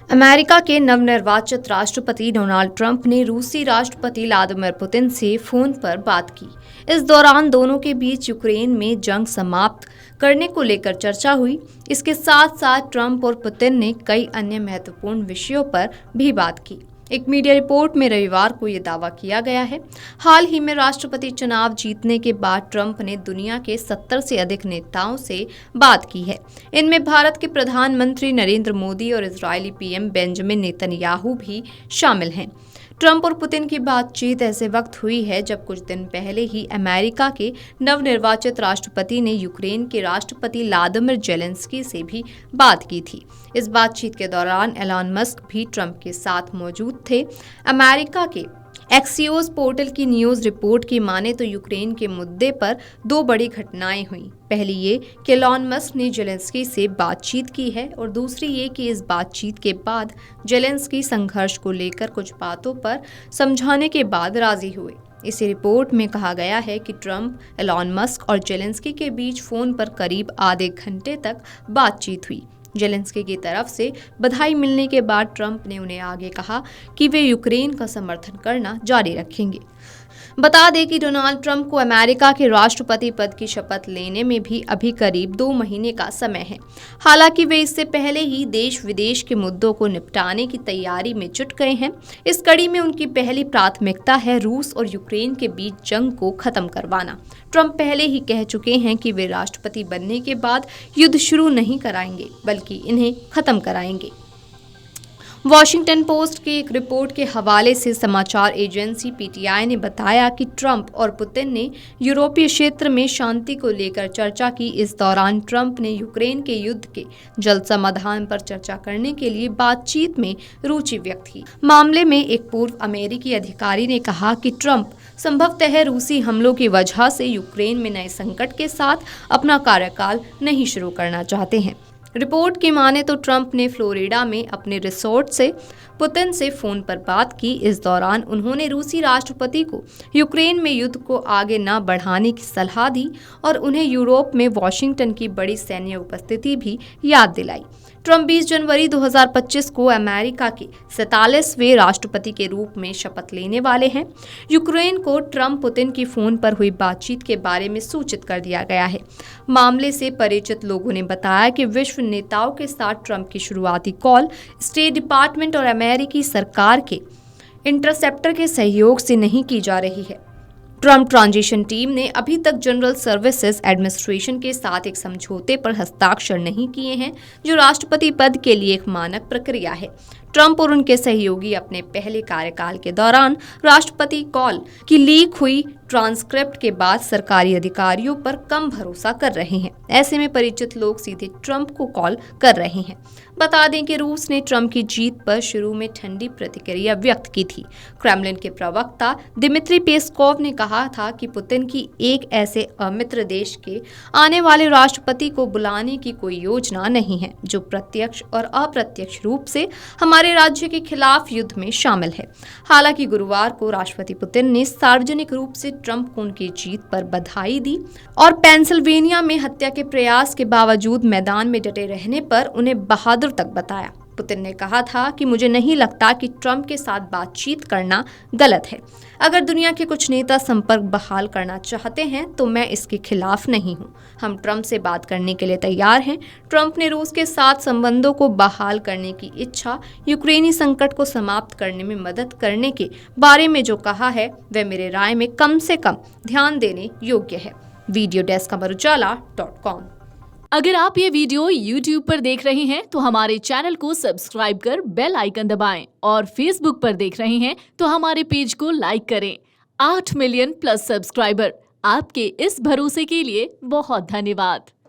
America के नवनिर्वाचित राष्ट्रपति डोनाल्ड ट्रंप ने रूसी राष्ट्रपति व्लादिमीर पुतिन से फोन पर बात की। इस दौरान दोनों के बीच यूक्रेन में जंग समाप्त करने को लेकर चर्चा हुई। इसके साथ साथ ट्रंप और पुतिन ने कई अन्य महत्वपूर्ण विषयों पर भी बात की। एक मीडिया रिपोर्ट में रविवार को यह दावा किया गया है। हाल ही में राष्ट्रपति चुनाव जीतने के बाद ट्रंप ने दुनिया के 70 से अधिक नेताओं से बात की है। इनमें भारत के प्रधानमंत्री नरेंद्र मोदी और इजरायली पीएम बेंजामिन नेतन्याहू भी शामिल हैं। ट्रंप और पुतिन की बातचीत ऐसे वक्त हुई है जब कुछ दिन पहले ही अमेरिका के नवनिर्वाचित राष्ट्रपति ने यूक्रेन के राष्ट्रपति व्लादिमीर जेलेंस्की से भी बात की थी। इस बातचीत के दौरान एलन मस्क भी ट्रंप के साथ मौजूद थे। अमेरिका के एक्सियोस पोर्टल की न्यूज रिपोर्ट की माने तो यूक्रेन के मुद्दे पर दो बड़ी घटनाएं हुई। पहली ये कि एलन मस्क ने जेलेंस्की से बातचीत की है और दूसरी ये कि इस बातचीत के बाद जेलेंस्की संघर्ष को लेकर कुछ बातों पर समझाने के बाद राजी हुए। इसी रिपोर्ट में कहा गया है कि ट्रंप, एलन मस्क और जेलेंस्की के बीच फोन पर करीब आधे घंटे तक बातचीत हुई। जेलेंस्की की तरफ से बधाई मिलने के बाद ट्रंप ने उन्हें आगे कहा कि वे यूक्रेन का समर्थन करना जारी रखेंगे। बता दें कि डोनाल्ड ट्रंप को अमेरिका के राष्ट्रपति पद की शपथ लेने में भी अभी करीब 2 महीने का समय है। हालांकि वे इससे पहले ही देश विदेश के मुद्दों को निपटाने की तैयारी में जुट गए हैं। इस कड़ी में उनकी पहली प्राथमिकता है रूस और यूक्रेन के बीच जंग को खत्म करवाना। ट्रंप पहले ही कह चुके हैं कि वे राष्ट्रपति बनने के बाद युद्ध शुरू नहीं कराएंगे, बल्कि इन्हें खत्म कराएंगे। वॉशिंगटन पोस्ट की एक रिपोर्ट के हवाले से समाचार एजेंसी पीटीआई ने बताया कि ट्रंप और पुतिन ने यूरोपीय क्षेत्र में शांति को लेकर चर्चा की। इस दौरान ट्रंप ने यूक्रेन के युद्ध के जल्द समाधान पर चर्चा करने के लिए बातचीत में रुचि व्यक्त की। मामले में एक पूर्व अमेरिकी अधिकारी ने कहा कि ट्रंप संभवतः रूसी हमलों की वजह से यूक्रेन में नए संकट के साथ अपना कार्यकाल नहीं शुरू करना चाहते हैं। रिपोर्ट की माने तो ट्रंप ने फ्लोरिडा में अपने रिसोर्ट से पुतिन से फोन पर बात की। इस दौरान उन्होंने रूसी राष्ट्रपति को यूक्रेन में युद्ध को आगे न बढ़ाने की सलाह दी और उन्हें यूरोप में वॉशिंगटन की बड़ी सैन्य उपस्थिति भी याद दिलाई। ट्रंप 20 जनवरी 2025 को अमेरिका के 47वें राष्ट्रपति के रूप में शपथ लेने वाले हैं। यूक्रेन को ट्रंप पुतिन की फोन पर हुई बातचीत के बारे में सूचित कर दिया गया है। मामले से परिचित लोगों ने बताया कि विश्व नेताओं के साथ ट्रंप की शुरुआती कॉल स्टेट डिपार्टमेंट और अमेरिकी सरकार के इंटरसेप्टर के सहयोग से नहीं की जा रही है। ट्रंप ट्रांजिशन टीम ने अभी तक जनरल सर्विसेज एडमिनिस्ट्रेशन के साथ एक समझौते पर हस्ताक्षर नहीं किए हैं, जो राष्ट्रपति पद के लिए एक मानक प्रक्रिया है। ट्रंप और उनके सहयोगी अपने पहले कार्यकाल के दौरान राष्ट्रपति कॉल की लीक हुई ट्रांसक्रिप्ट के बाद सरकारी अधिकारियों पर कम भरोसा कर रहे हैं। ऐसे में परिचित लोग सीधे ट्रंप को कॉल कर रहे हैं। बता दें कि रूस ने ट्रंप की जीत पर शुरू में ठंडी प्रतिक्रिया व्यक्त की थी। क्रेमलिन के प्रवक्ता दिमित्री पेस्कोव ने कहा था कि पुतिन की एक ऐसे अमित्र देश के आने वाले राष्ट्रपति को बुलाने की कोई योजना नहीं है, जो प्रत्यक्ष और अप्रत्यक्ष रूप से हमारे राज्य के खिलाफ युद्ध में शामिल है। हालांकि गुरुवार को राष्ट्रपति पुतिन ने सार्वजनिक रूप से ट्रंप को उनकी जीत पर बधाई दी और पेंसिल्वेनिया में हत्या के प्रयास के बावजूद मैदान में डटे रहने पर उन्हें बहादुर तक बताया। पुतिन ने कहा था कि मुझे नहीं लगता कि ट्रंप के साथ बातचीत करना गलत है। अगर दुनिया के कुछ नेता संपर्क बहाल करना चाहते हैं तो मैं इसके खिलाफ नहीं हूं। हम ट्रंप से बात करने के लिए तैयार हैं। ट्रंप ने रूस के साथ संबंधों को बहाल करने की इच्छा, यूक्रेनी संकट को समाप्त करने में मदद करने के बारे में जो कहा है वह मेरे राय में कम से कम ध्यान देने योग्य है। Video desk amarujala.com। अगर आप ये वीडियो YouTube पर देख रहे हैं तो हमारे चैनल को सब्सक्राइब कर बेल आइकन दबाएं और Facebook पर देख रहे हैं तो हमारे पेज को लाइक करें। 8 मिलियन प्लस सब्सक्राइबर, आपके इस भरोसे के लिए बहुत धन्यवाद।